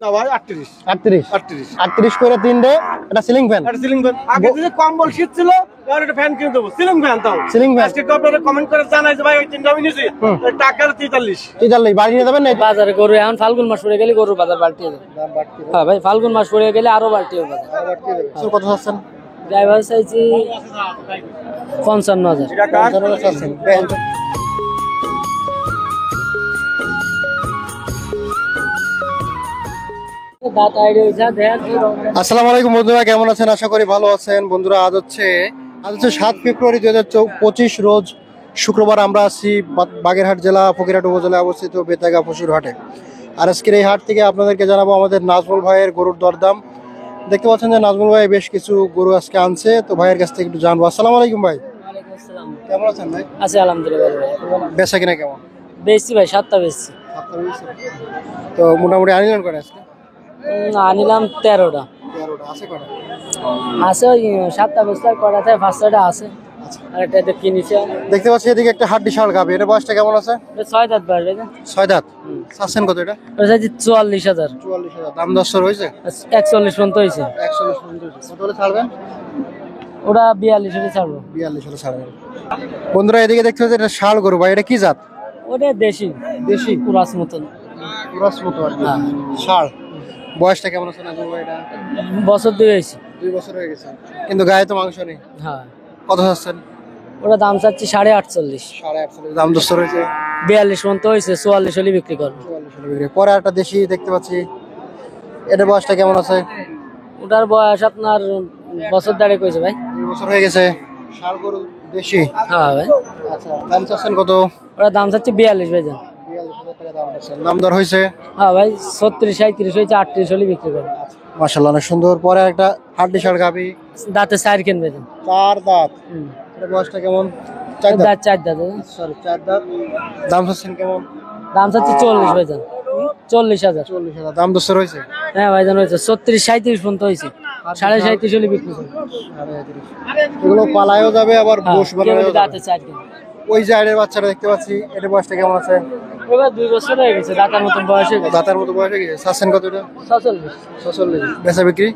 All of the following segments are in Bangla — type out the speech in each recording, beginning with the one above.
না ভাই 38 38 38 38 করে তিনটে একটা সিলিং ফ্যান। একটা সিলিং ফ্যান। আগে যে কম্বল শীত ছিল, এবার একটা ফ্যান কিনে দেবো, সিলিং ফ্যান তাও। সিলিং ফ্যান আজকে তো আপনারা কমেন্ট করে জানাই যে ভাই ওই তিনটা আমি নিয়েছি, টাকা 43। 43 বাড়ি নিয়ে যাবেন না? বাজারে গরু এখন ফাল্গুন মাস পড়ে গেলে গরুর বাজার বাড়তি হবে। হ্যাঁ ভাই, ফাল্গুন মাস পড়ে গেলে আরো বাড়তি হবে বাজার। কত চাচ্ছেন? ড্রাইভার চাইছি 55,000 টাকা 55 চাচ্ছেন। দাঁত আইডিয়া হয়েছে দেখ। আসসালামু আলাইকুম বন্ধুরা, কেমন আছেন? আশা করি ভালো আছেন। বন্ধুরা আজ হচ্ছে 7 ফেব্রুয়ারি 2025 রোজ শুক্রবার। আমরা আছি বাগেরহাট জেলা ফকিরহাট উপজেলায় অবস্থিত বেতাগা পশুর হাটে। আর আজকের এই হাট থেকে আপনাদেরকে জানাবো আমাদের নাজমুল ভাইয়ের গরুর দরদাম। দেখতে পাচ্ছেন যে নাজমুল ভাই বেশ কিছু গরু আজকে আনছে, তো ভাইয়ের কাছ থেকে একটু জানবো। আসসালামু আলাইকুম ভাই, কেমন আছেন ভাই? আছে আলহামদুলিল্লাহ ভাই। বেচা কিনা কেমন? বেশি ভাই, 7টা বেশি। তো মোটামুটি আনিলেন করে আজকে? আনিলাম 13টা। 13টা আছে কয়টা? আছে ওই 7টা বেশি, আর কয়টা থাকে 5-6টা আছে। আর এটা কিনেছে। দেখতে পাচ্ছি এদিকে একটা হাড্ডি শাল গাবে, এটা বয়সটা কেমন আছে? 6 দাঁত বাড়বে। 6 দাঁত। চাচ্ছেন কত এটা? ওটা চাইছি 44,000। 44,000। দাম দর হয়েছে? 41 পর্যন্ত হয়েছে। 41 পর্যন্ত হয়েছে। কত হলে ছাড়বেন? ওটা 42 হলে ছাড়বো। 42 হলে ছাড়বেন। বন্ধুরা এদিকে দেখতে পাচ্ছি এটা শাল গরু ভাই, এটা কি জাত? ওটা দেশি। দেশি কুরাস মতন। কুরাস মতো আর কি। হ্যাঁ। শাল। বয়সটা কেমন আছে নাজমুল ভাই এটা? বছর 2 হয়েছে। 2 বছর হয়ে গেছে। কিন্তু গায়ে তো মাংস নেই। হ্যাঁ। কত চাচ্ছেন? ওটা দাম চাচ্ছি 48.5। 48,000 দাম দর হয়েছে। 42 পর্যন্ত হয়েছে, 44 হলে বিক্রি করবো। 44 হলে বিক্রি। পরে একটা দেশি দেখতে পাচ্ছি, এটার বয়সটা কেমন আছে? ওটার বয়স আপনার বছর দেড়েক হয়েছে ভাই। 2 বছর হয়ে গেছে। শাল গরু দেশি। হ্যাঁ ভাই। আচ্ছা, দাম চাচ্ছেন কত? ওটা দাম চাচ্ছি 42 ভাই যান। 42,000 টাকা দাম চাচ্ছেন। দাম দর হয়েছে? হ্যাঁ ভাই, 36-37 হয়েছে, 38 হলে বিক্রি করবো। মাশাআল্লাহ অনেক সুন্দর। পরে একটা হাড্ডি শাল গাবি, দাঁতে 4 কিনবে যান। 4 দাঁত। এটার বয়সটা কেমন? 4 দাঁত। দাঁত 4 দাঁত। সরি 4 দাঁত। দাম চাচ্ছেন কেমন? দাম চাচ্ছি 40 ভাই যান। 40,000। 40,000 দাম দর হয়েছে? হ্যাঁ ভাই জান, হয়েছে 36-37 পর্যন্ত হয়েছে, 37.5 হলে বিক্রি করবো। এগুলো পালায়ও যাবে আবার বস বানানো যাবে। দাঁতে 4 কিনবে। ওই যে আইডের বাচ্চাটা দেখতে পাচ্ছি, এটার বয়সটা কেমন আছে? এবার 2 বছর হয়ে গেছে, দাঁতার মতন বয়স হয়ে গেছে। দাঁতের মতো বয়স হয়ে গেছে। চাচ্ছেন কত এটা? 46। 46। বেচা বিক্রি?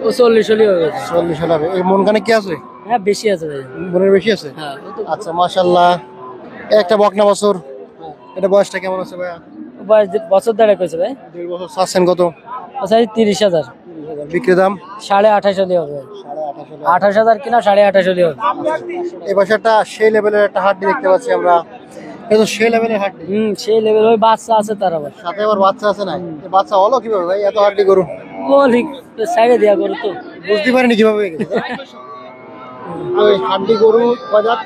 ও 40 হলে হয়ে গেছে। 40 হবে। এই মনখানে কি আছে? হ্যাঁ বেশি আছে ভাই। মনের বেশি আছে? হ্যাঁ। আচ্ছা মাশাআল্লাহ। একটা বকনা বছর, এটা বয়সটা কেমন আছে ভাইয়া? বয়স বছর দেড়েক হয়েছে ভাই। 2 বছর। চাচ্ছেন কত? আচ্ছা 30,000। বিক্রি দাম? 28.5 হলে হবে। 28,000। 28,000 কিনা 28.5 হলে হবে। এই পাশে একটা সেই লেভেলের একটা হাড্ডি দেখতে পাচ্ছি আমরা, কিন্তু সেই লেভেলের হাড্ডি। সেই লেভেল। ওই বাচ্চা আছে তার আবার। সাথে আবার বাচ্চা আছে না? এই বাচ্চা হলো কিভাবে ভাই এত হাড্ডি গরু? বলি সাইডে দিয়া করো তো। বুঝতে পারিনি কিভাবে হয়ে গেছে। ওই হাড্ডি গরু কয় দাঁত?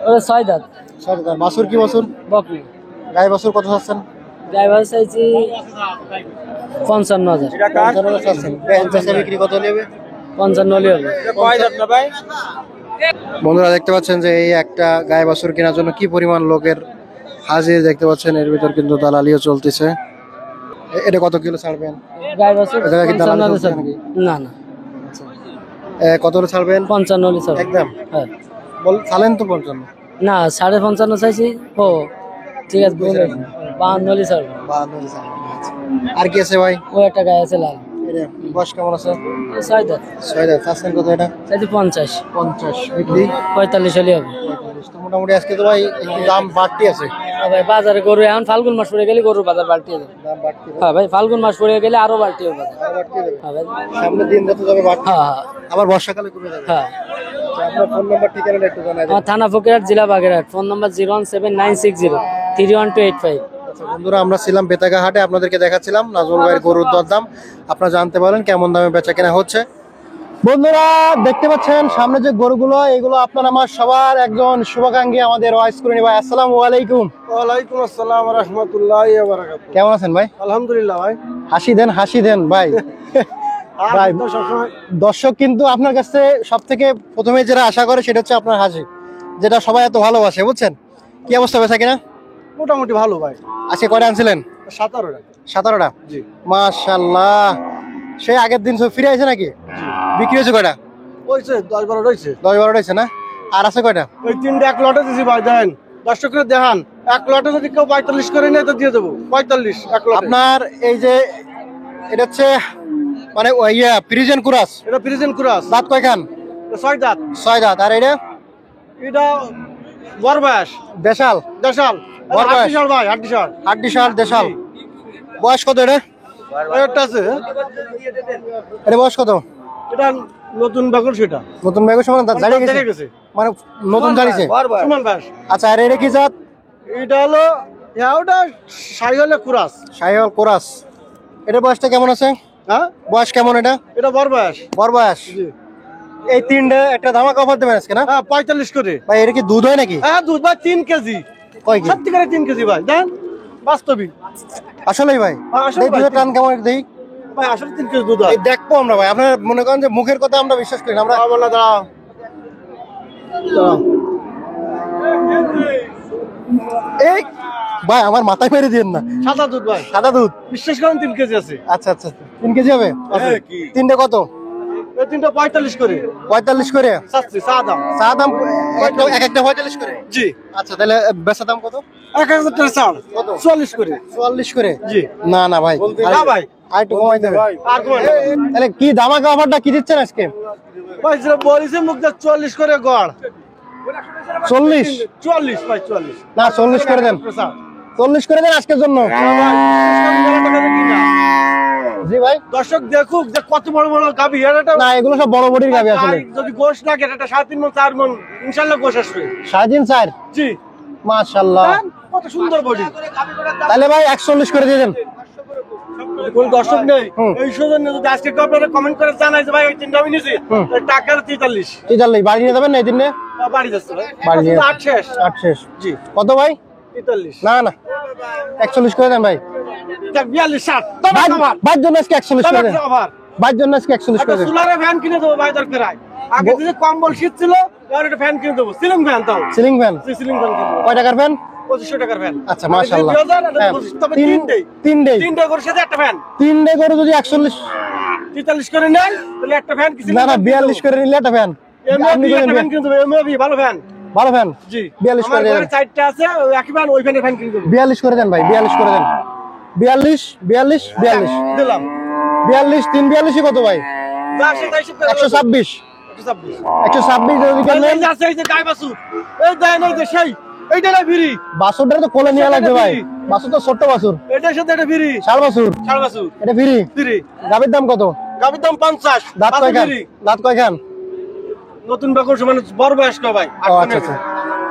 ওরা 6 দাঁত। 6 দাঁত। বাছুর কি বাছুর? বকরি। গাই বাছুর কত চাচ্ছেন? ড্রাইভার চাইছি 55,000। 55 চাচ্ছেন। বেচা বিক্রি কত নেবে? 55 হলে হবে। কয় দাঁত না ভাই? বন্ধুরা দেখতে পাচ্ছেন যে এই একটা গাই বাছুর কেনার জন্য কি পরিমাণ লোকের হাজির দেখতে পাচ্ছেন। এর ভিতর কিন্তু দালালিও চলতেছে। এটা কত কিলো ছাড়বেন? ড্রাইভার এ জায়গায় কি দালালি চলছে নাকি? না না, কত হলে ছাড়বেন? 55 হলে ছাড়বো। একদম? হ্যাঁ। ছাড়েন তো 55। না 55.5 চাইছি। ও ঠিক আছে, বলে 52 হলে ছাড়বো। 52 হলে ছাড়বেন। আচ্ছা। আর কি আছে ভাই? ও একটা গায়ে আছে লাল। এটা বয়স কেমন আছে? 6 দাঁত। 6 দাঁত। চাচ্ছেন কত এটা? চাইছি 50। 50। বিক্রি? 45 হলে হবে। 45। তো মোটামুটি আজকে তো ভাই একটু দাম বাড়তি আছে। ভাই বাজারে গরু এখন ফাল্গুন মাস পড়ে গেলে গরুর বাজার বাড়তি হবে। দাম বাড়তি হবে। হ্যাঁ ভাই, ফাল্গুন মাস পড়ে গেলে আরো বাড়তি হবে বাজার। আরো বাড়তি হবে। হ্যাঁ ভাই। সামনে দিন যত যাবে বাড়তি। হ্যাঁ হ্যাঁ আবার বর্ষাকালে কমে যাবে। হ্যাঁ। আচ্ছা, আপনার ফোন নাম্বার ঠিকানাটা একটু জানাই দিন। আমার থানা ফকিরহাট, জেলা বাগেরহাট। Phone number 01796031285। আচ্ছা বন্ধুরা, আমরা ছিলাম বেতাগা হাটে, আপনাদেরকে দেখাচ্ছিলাম নাজমুল ভাইয়ের গরুর দরদাম। আপনারা জানতে পারেন কেমন দামে বেচা কেনা হচ্ছে। বন্ধুরা দেখতে পাচ্ছেন সামনে যে গরুগুলো, এগুলো আপনার আমার সবার একজন শুভাকাঙ্ক্ষী আমাদের ওয়াইস করে ভাই। আসসালামু আলাইকুম। ওয়ালাইকুম আসসালাম ওয়া রাহমাতুল্লাহি ওয়া বারাকাতুহু। কেমন আছেন ভাই? আলহামদুলিল্লাহ ভাই। হাসি দেন ভাই। ভাই দর্শক কিন্তু আপনার কাছে সব থেকে প্রথমে যেটা আশা করে সেটা হচ্ছে আপনার হাসি, যেটা সবাই এত ভালোবাসে, বুঝছেন? কি অবস্থা বেচা কিনা? মোটামুটি ভালো ভাই। আজকে কয়টা আনছিলেন? 17টা। 17টা। জি। মাশাআল্লাহ। সেই আগের দিন সব ফিরে আছে নাকি? বিক্রি হয়েছে কয়টা? হইছে 10-12 রইছে। 10-12 হয়েছে না? আর আছে কয়টা? ওই 3টা এক লটে দিছি ভাই, দেন দর্শকরা দেখান 1 লটে যদি কেউ 45 করে নেয় তো দিয়ে দেবো 45 1 লটে। আপনার এই যে এটা হচ্ছে মানে ফ্রিজেন কুরাস, এটা প্রেজেন্ট ক্রস, দাঁত কয়খান? 6 দাঁত। 6 দাঁত। আর এটা এটা বড় বয়স, দেশাল, দেশাল, বড় বয়স। হাড্ডিসার ভাই, হাড্ডিসার। হাড্ডিসাল দেশাল। বয়স কত এটা? একটা আছে, এটা বয়স কত? এটা নতুন বাগল সেটা। নতুন ব্যাগের সমান দাঁত দাঁড়িয়ে গেছে, দাঁড়িয়ে গেছে। মানে নতুন দাঁড়িয়েছে। সমান বয়স। আচ্ছা, আর এটা কি জাত? এটা হলো ওটা সাইহলে কুরাস। শাহিওয়াল কোরাস। এটার বয়সটা কেমন আছে? হ্যাঁ, বয়স কেমন এটা? এটা বড় বয়স। বড় বয়স। জি। এই তিনটে একটা ধামাকা অফার দেবেন আজকে না হ্যাঁ, 45 করে। ভাই? এটা কি দুধ হয় নাকি? হ্যাঁ, দুধ ভাই 3 কেজি। কয় কেজি? সত্যিকারে 3 কেজি ভাই, দেন বাস্তবিক আসলেই ভাই? হ্যাঁ, আসলে এই ভাই। দুধের টান কেমন দেখি? ভাই আসলে 3 কেজি দুধ হয়। এই দেখবো আমরা ভাই, আপনার মনে করেন যে মুখের কথা আমরা বিশ্বাস করি না আমরা। বলা দাঁড়াও, দাঁড়াও। এই ভাই আমার মাথায় মেরে দিয়েন না। সাদা দুধ ভাই, সাদা দুধ? বিশ্বাস করেন 3 কেজি আছে। আচ্ছা আচ্ছা, 3 কেজি হবে? হ্যাঁ, কি? তিনটে কত? এই তিনটা 45 করে 45 করে। চাচ্ছি, চা দাম। চা দাম এক একটা 45 করে? জি। আচ্ছা, তাহলে বেচা দাম কত? 1000 টাকা ছাড়, কত? 44 করে। 44 করে? জি। না না ভাই, না ভাই, আর একটু কমাই দেবে। আর কমাই না। তাহলে কি ধামাকা অফারটা কি দিচ্ছেন আজকে? ভাই যেটা বলিছে মুখ দিয়ে 40 করে গড়। 40? 44 ভাই, 44। না 40 করে দেন, 40 করে দেন আজকের জন্য। জি ভাই। দর্শক দেখুক যে কত বড় বড় গাভী। না এগুলো সব বড় বডির গাবি আসলে। যদি গোশ না কেটে এটা 3.5 মণ 4 মণ ইনশাআল্লাহ গোশ আসবে। 4.5 জি। মাশাআল্লাহ। দেন, কত সুন্দর বডি। তাহলে ভাই 140 করে দিয়ে দেন। কোন দর্শক নেই হুম। এই সৌজন্য যদি আজকে কেউ আপনারা কমেন্ট করে জানাই যে ভাই ওই তিনটা আমি নিছি, হুম। টাকার 43 43 বাড়ি নিয়ে যাবেন না এই দিনে? বাড়ি যাচ্ছে ভাই। বাড়ি নিয়ে- 8 শেষ। 8 শেষ। জি। কত ভাই? 43 না না 41 করে দেন ভাই। 42 60 তবে আবার বাইর জন্য আজকে 41 করে দেন। আবার বাইর জন্য আজকে 41 করে দেন। সোলারে ফ্যান কিনে দেবো ভাই দরকার হয়। আগে যে কম্বল শীত ছিল এবার একটা ফ্যান কিনে দেবো, সিলিং ফ্যান। তাও সিলিং ফ্যান? সিলিং ফ্যান কিনে দেবো, কয় টাকার ফ্যান? 2500 টাকার ফ্যান। আচ্ছা মাশাআল্লাহ। 2000 আর 2500, তবে তিনটেই। তিনটে করে সাথে একটা ফ্যান। তিনটে করে যদি 41, 43 করে নেন তাহলে একটা ফ্যান না না 42 করে নিলে একটা ফ্যান। আপনি একটা বলেন ফ্যান কিনে দেবো, এমএবি ভালো ফ্যান। ভালো ফ্যান? জি। 42 করে আমার দেন। ঘরে 4টা আছে, ওই একই ফ্যান, ওই ফ্যানের ফ্যান কিনে দেবো। 42 করে দেন ভাই, 42 করে দেন। 42 42 42 দিলাম। 42 3 42 কত ভাই? যা আছে তাই সব 126 126 126 যদি কেন নেন। এই আছে, এই যে গাই বাসু, এই দেন, এই যে সেই এইটা না ফ্রি। বাছুরটা তো কোলে নিয়ে লাগবে ভাই, বাছুর তো ছোট্ট বাছুর। এটার সাথে এটা ফ্রি। ষাড় বাছুর, ছাড় বাসু এটা ফ্রি। ফ্রি। গাবির দাম কত? গাবির দাম 50। দাঁত বাছুর কয়খান? ফ্রি। দাঁত কয়খান? নতুন বাকর মানে বড় বয়স্ক ভাই। ও আচ্ছা আচ্ছা,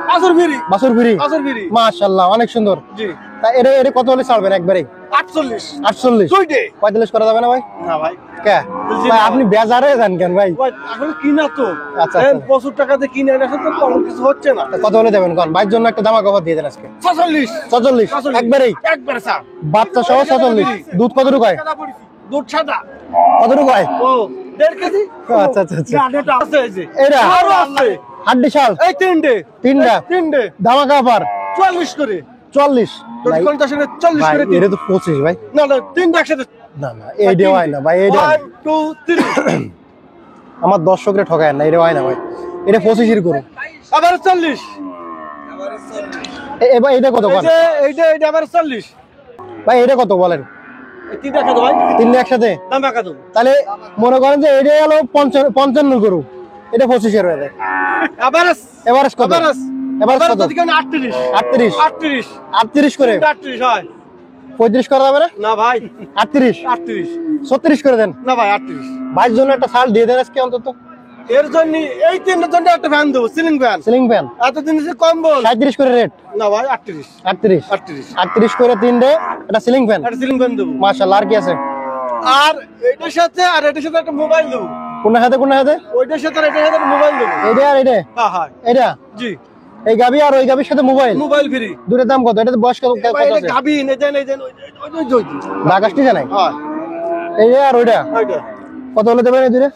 বাছুর ফ্রি। বাছুর ফ্রি। বাছুর ফ্রি। মাশাআল্লাহ অনেক সুন্দর। জি। তা এটা এটা কত হলে ছাড়বেন একবারে? 48 48 দুইটে। 45 করা যাবে না ভাই? না ভাই, কে বুঝছি ভাই না। আপনি বেজারে যান কেন ভাই? ভাই আসলে কিনা তো আচ্ছা, দেন, আচ্ছা। প্রচুর টাকা দিয়ে কিনে এটা তো তেমন কিছু হচ্ছে না। কত হলে দেবেন কোন ভাইয়ের জন্য একটা দামা কভার দিয়ে দেন আজকে? 46 46 একবারেই? একবারে স্যার। বাচ্চা সহ 46। দুধ কতটুকু হয়? দুধ সাদা। কতটুকু হয়? ও 1.5 কেজি। ও, আচ্ছা আচ্ছা আচ্ছা। না, এটা আছে এই যে। এটা? আরো আছে। হাড্ডি শাল এই তিনটে। তিনটা তিনটে ধামাকা অফার 40 করে। 40 ভাই। কোনটা আসলে 40 ভাই করে এটা তো 25 ভাই। না না, তিনটা একসাথে। না না এইটা হয় না ভাই, এইটা 1 2 3 আমার দর্শকরে ঠকায় না, এটা হয় না ভাই, এটা 25 এর করুন। আবার 40। এবার এটা কত এই কোন যে এইটা আবার 40। ভাই? এটা কত বলেন? এই তিনটা খাদো ভাই, তিনটা একসাথে? দাম রাখা দেবো। তাহলে মনে করেন যে এটা হলো 55 করু, এটা 25 এর হয়ে যায়। আবার এভারেজ কত? এভারেজ কত? যদি কেন 38 38 38 38 করে 38 হয় 35 করা যাবে না? না ভাই, 38 38 36 করে দেন। না ভাই, 38। ভাইয়ের জন্য একটা শাল দিয়ে দেন আজকে অন্তত। এর জন্য এই তিনটার জন্য একটা ফ্যান দেবো, সিলিং ফ্যান। সিলিং ফ্যান এতদিন যে কম্বল। 37 করে রেট। না ভাই, 38 38 38 38 করে তিনটে একটা সিলিং ফ্যান। একটা সিলিং ফ্যান দেবো। মাশাআল্লাহ। আর কি আছে? আর এটার সাথে একটা মোবাইল দেবো। কোন হাতে কোন হাতে? ওইটার সাথে আর এটার সাথে একটা মোবাইল দেবো। এইটা আর এইটা? হ্যাঁ হ্যাঁ এটা জি। এই গাবি আর ওই গাবির সাথে মোবাইল, মোবাইল ফ্রি। দুটোর দাম কত? এটা বয়স কত কত ভাই এটা আছে? গাবি নে দেন, এই দেন, ওই বাগাসটি জানাই হ্যাঁ এই যে, আর ওইটা ওইটা। কত হলে দেবেন এই দুটো?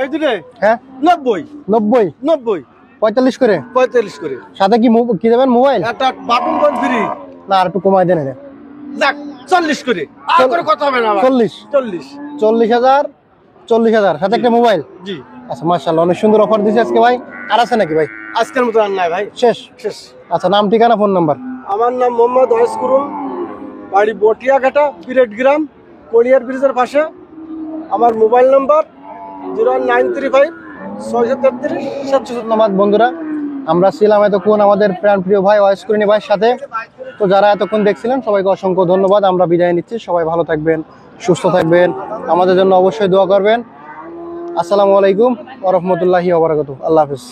এই দুটো হ্যাঁ 90 90 90 45 করে। 45 করে। সাথে কি কি দেবেন? মোবাইল? একটা বাটন ফোন ফ্রি। না আর একটু কমাই দেন এটা। যাক 40 করে। আর করে কথা হবে না ভাই। 40 40 40,000 40,000 সাথে একটা মোবাইল। জি। আচ্ছা মাশাআল্লাহ, অনেক সুন্দর অফার দিছে আজকে ভাই। আর আছে নাকি ভাই? আজকের মতো আর নাই ভাই, শেষ? শেষ। আচ্ছা, নাম ঠিকানা ফোন নাম্বার। আমার নাম মোহাম্মদ ওয়াইস কুরুল, বাড়ি বটিয়াঘাটা, পিরেট গ্রাম, কোলিয়ার ব্রিজের পাশে। আমার মোবাইল নাম্বার 01935 633 700। ধন্যবাদ বন্ধুরা, আমরা ছিলাম এতক্ষণ আমাদের প্রাণপ্রিয় ভাই ওয়াইস কুরুনি ভাইয়ের সাথে। তো যারা এতক্ষণ দেখছিলেন সবাইকে অসংখ্য ধন্যবাদ। আমরা বিদায় নিচ্ছি, সবাই ভালো থাকবেন, সুস্থ থাকবেন, আমাদের জন্য অবশ্যই দোয়া করবেন। আসসালামু আলাইকুম ওয়া রাহমাতুল্লাহি ওয়া বারাকাতুহু। আল্লাহ হাফেজ।